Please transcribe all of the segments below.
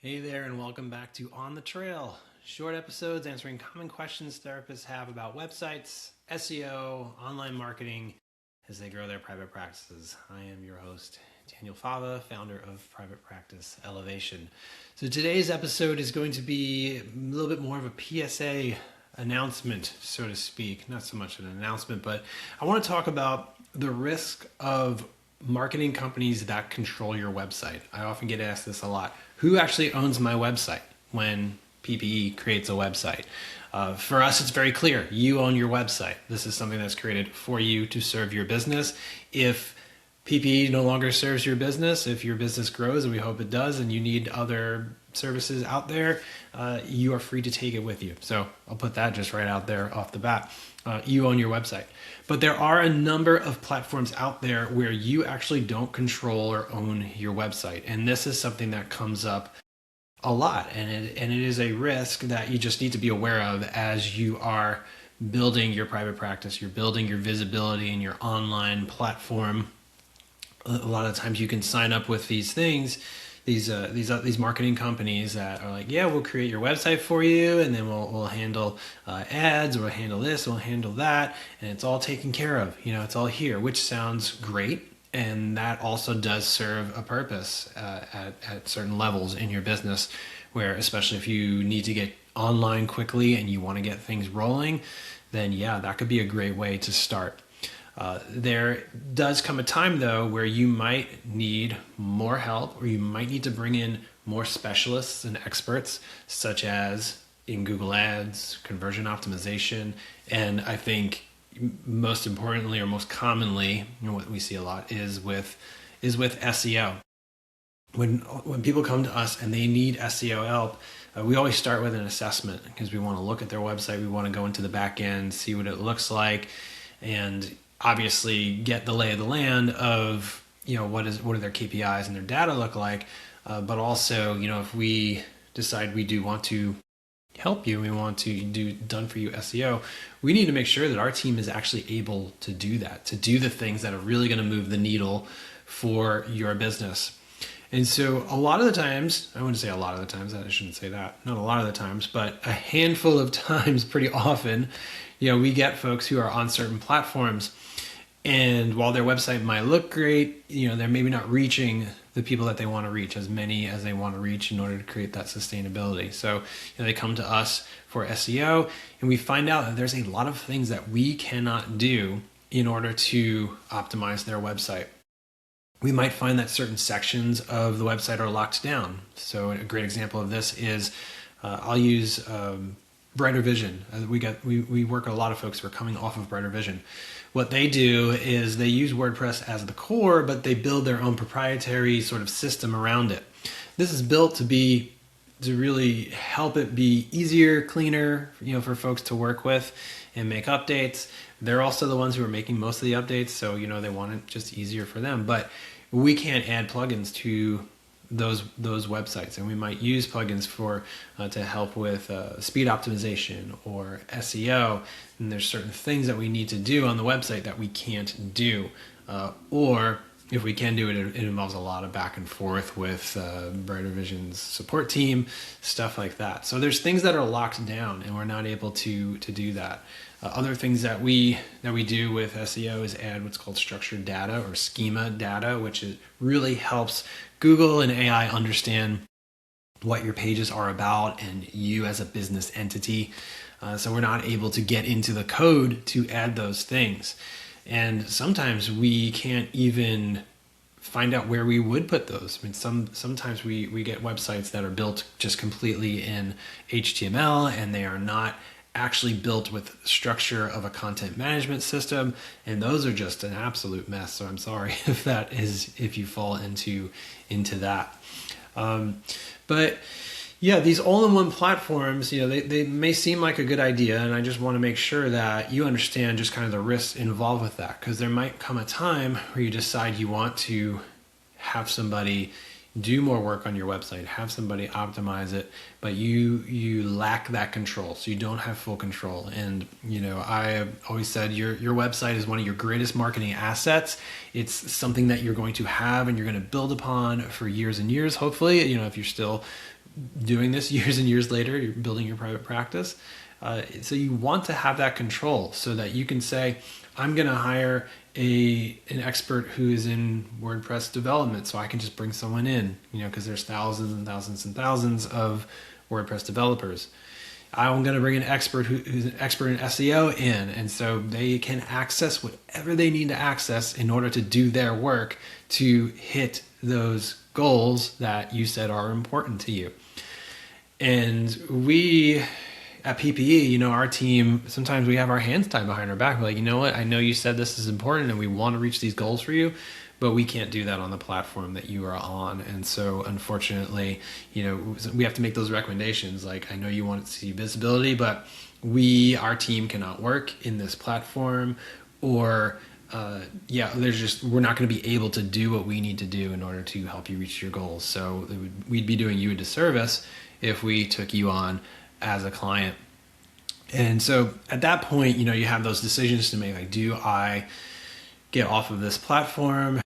Hey there, and welcome back to On the Trail. Short episodes answering common questions therapists have about websites, SEO, online marketing as they grow their private practices. I am your host, Daniel Fava, founder of Private Practice Elevation. So today's episode is going to be a little bit more of a PSA announcement, so to speak. Not so much an announcement, but I want to talk about the risk of marketing companies that control your website. I often get asked this a lot. Who actually owns my website when PPE creates a website? For us, it's very clear. You own your website. This is something that's created for you to serve your business. If PPE no longer serves your business, if your business grows, and we hope it does, and you need other services out there, you are free to take it with you. So I'll put that just right out there off the bat. You own your website. But there are a number of platforms out there where you actually don't control or own your website. And this is something that comes up a lot. And it is a risk that you just need to be aware of as you are building your private practice. You're building your visibility in your online platform. A lot of times you can sign up with these things, these marketing companies that are like, yeah, we'll create your website for you, and then we'll handle ads, or we'll handle this, we'll handle that, and it's all taken care of. It's all here, which sounds great, and that also does serve a purpose at certain levels in your business, where especially if you need to get online quickly and you want to get things rolling, then yeah, that could be a great way to start. There does come a time, though, where you might need more help, or you might need to bring in more specialists and experts, such as in Google Ads, conversion optimization, and I think most importantly, or most commonly, what we see a lot is with SEO. When people come to us and they need SEO help, we always start with an assessment, because we want to look at their website, we want to go into the back end, see what it looks like, and obviously get the lay of the land of what do their KPIs and their data look like, but also if we decide we do want to help you, we want to do done for you SEO, we need to make sure that our team is actually able to do that, to do the things that are really going to move the needle for your business. And so a lot of the times, I wouldn't say a lot of the times, I shouldn't say that, not a lot of the times, but a handful of times pretty often, we get folks who are on certain platforms, and while their website might look great, they're maybe not reaching the people that they want to reach, as many as they want to reach in order to create that sustainability. So they come to us for SEO, and we find out that there's a lot of things that we cannot do in order to optimize their website. We might find that certain sections of the website are locked down. So a great example of this is, I'll use Brighter Vision. We work with a lot of folks who are coming off of Brighter Vision. What they do is they use WordPress as the core, but they build their own proprietary sort of system around it. This is built to really help it be easier, cleaner, for folks to work with and make updates. They're also the ones who are making most of the updates, so they want it just easier for them. But we can't add plugins to those websites, and we might use plugins to help with speed optimization or SEO, and there's certain things that we need to do on the website that we can't do, or if we can do it, it involves a lot of back and forth with Brighter Vision's support team, stuff like that. So there's things that are locked down, and we're not able to do that. Other things that we do with SEO is add what's called structured data or schema data, which really helps Google and AI understand what your pages are about and you as a business entity. So we're not able to get into the code to add those things. And sometimes we can't even find out where we would put those. I mean, sometimes we get websites that are built just completely in HTML, and they are not actually built with structure of a content management system, and those are just an absolute mess. So I'm sorry if you fall into that. But yeah, these all-in-one platforms, they may seem like a good idea, and I just want to make sure that you understand just kind of the risks involved with that, because there might come a time where you decide you want to have somebody do more work on your website, have somebody optimize it, but you lack that control, so you don't have full control. And I have always said your website is one of your greatest marketing assets. It's something that you're going to have and you're going to build upon for years and years, hopefully, if you're still doing this years and years later, you're building your private practice. So you want to have that control so that you can say, I'm going to hire an expert who is in WordPress development, so I can just bring someone in, because there's thousands and thousands and thousands of WordPress developers. I'm going to bring an expert who's an expert in SEO in, and so they can access whatever they need to access in order to do their work to hit those goals that you said are important to you. And we at PPE, our team, sometimes we have our hands tied behind our back. We're like, you know what? I know you said this is important and we want to reach these goals for you, but we can't do that on the platform that you are on. And so unfortunately, we have to make those recommendations. Like, I know you want to see visibility, but our team cannot work in this platform, or we're not going to be able to do what we need to do in order to help you reach your goals. So we'd be doing you a disservice if we took you on as a client. And so at that point, you have those decisions to make. Like, do I get off of this platform,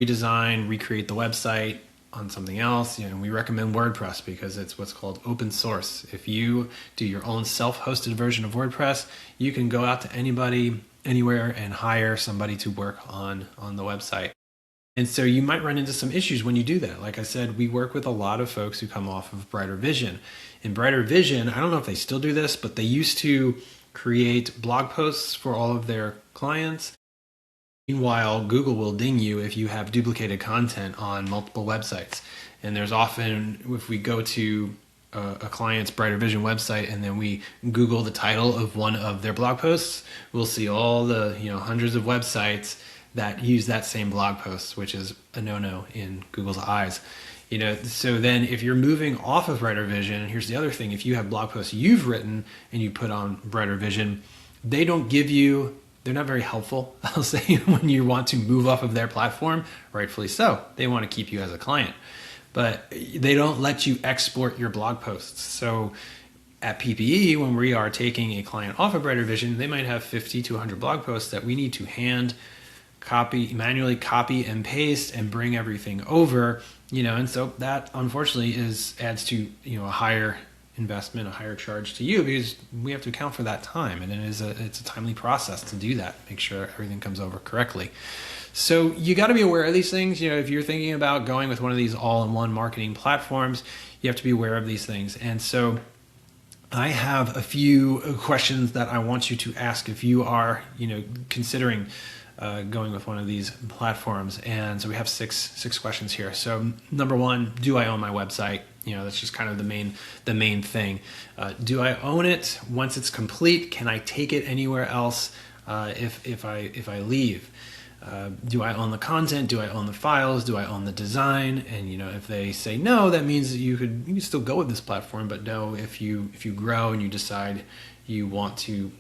redesign, recreate the website on something else? And we recommend WordPress because it's what's called open source. If you do your own self-hosted version of WordPress, you can go out to anybody, anywhere, and hire somebody to work on the website. And so you might run into some issues when you do that. Like I said, we work with a lot of folks who come off of Brighter Vision. In Brighter Vision, I don't know if they still do this, but they used to create blog posts for all of their clients. Meanwhile, Google will ding you if you have duplicated content on multiple websites. And there's often, if we go to a client's Brighter Vision website and then we Google the title of one of their blog posts, we'll see all the hundreds of websites that use that same blog post, which is a no-no in Google's eyes. So then if you're moving off of Brighter Vision, and here's the other thing, if you have blog posts you've written and you put on Brighter Vision, they're not very helpful, I'll say, when you want to move off of their platform, rightfully so. They want to keep you as a client, but they don't let you export your blog posts. So at PPE, when we are taking a client off of Brighter Vision, they might have 50 to 100 blog posts that we need to manually copy and paste and bring everything over, and so that unfortunately adds to a higher investment, a higher charge to you, because we have to account for that time, and it's a timely process to do that, make sure everything comes over correctly. So you got to be aware of these things. If you're thinking about going with one of these all-in-one marketing platforms, you have to be aware of these things. And so I have a few questions that I want you to ask if you are considering going with one of these platforms. And so we have six questions here. So number one, do I own my website? That's just kind of the main thing. Do I own it once it's complete? Can I take it anywhere else if I leave? Do I own the content? Do I own the files? Do I own the design? And if they say no, that means that you can still go with this platform. But no, if you grow and you decide you want to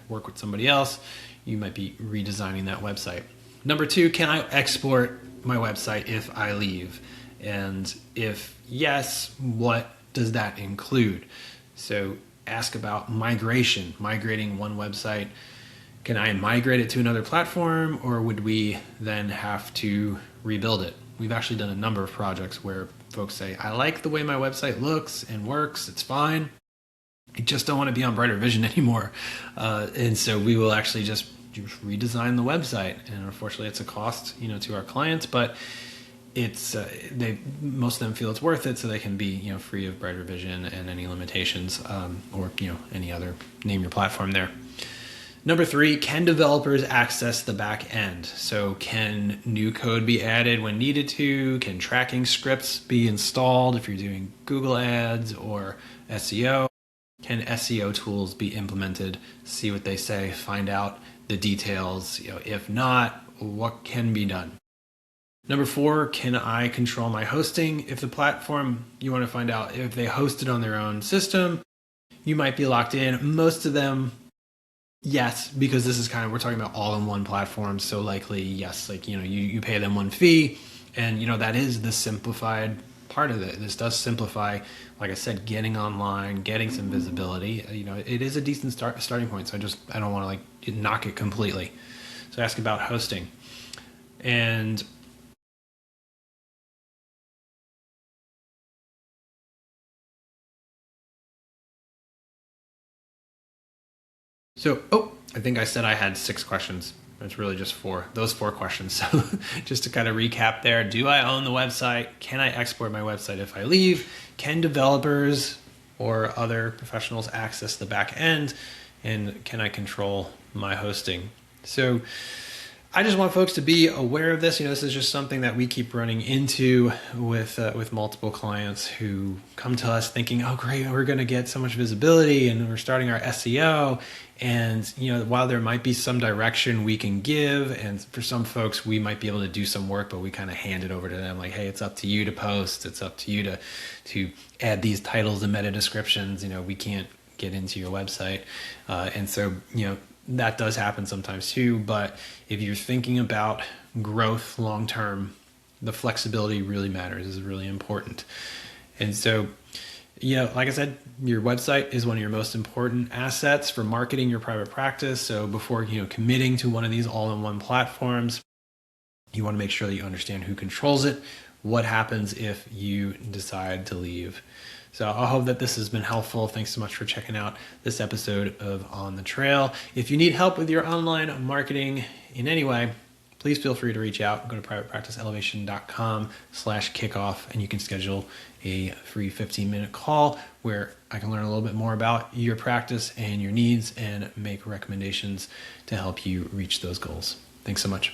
work with somebody else, you might be redesigning that website. Number two, can I export my website if I leave? And if yes, what does that include? So ask about migrating one website. Can I migrate it to another platform, or would we then have to rebuild it? We've actually done a number of projects where folks say, I like the way my website looks and works, it's fine. I just don't want to be on Brighter Vision anymore. And so we will actually just redesign the website. And unfortunately, it's a cost, to our clients, but it's most of them feel it's worth it, so they can be free of Brighter Vision and any limitations, or any other, name your platform there. Number three, can developers access the back end? So can new code be added when needed to? Can tracking scripts be installed if you're doing Google ads or SEO? Can SEO tools be implemented? See what they say, find out the details. If not, what can be done? Number four, can I control my hosting? If the platform, you want to find out if they host it on their own system, you might be locked in. Most of them, yes, because this is we're talking about all-in-one platforms, so likely yes, you pay them one fee, and that is the simplified part of it. This does simplify, like I said, getting online, getting some visibility. It is a decent starting point, so I don't want to knock it completely. So ask about hosting. And So, I think I said I had 6 questions. It's really just 4. Those 4 questions. So just to kind of recap there, do I own the website? Can I export my website if I leave? Can developers or other professionals access the back end? And can I control my hosting? So I just want folks to be aware of this. This is just something that we keep running into with multiple clients who come to us thinking, oh, great, we're going to get so much visibility and we're starting our SEO. And, while there might be some direction we can give, and for some folks, we might be able to do some work, but we kind of hand it over to them like, hey, it's up to you to post. It's up to you to add these titles and meta descriptions. We can't get into your website. And so, that does happen sometimes too. But if you're thinking about growth long term, the flexibility really matters, is really important. And so, like I said, your website is one of your most important assets for marketing your private practice. So before committing to one of these all-in-one platforms, you want to make sure that you understand who controls it, what happens if you decide to leave. So I hope that this has been helpful. Thanks so much for checking out this episode of On the Trail. If you need help with your online marketing in any way, please feel free to reach out. Go to privatepracticeelevation.com/kickoff and you can schedule a free 15-minute call where I can learn a little bit more about your practice and your needs and make recommendations to help you reach those goals. Thanks so much.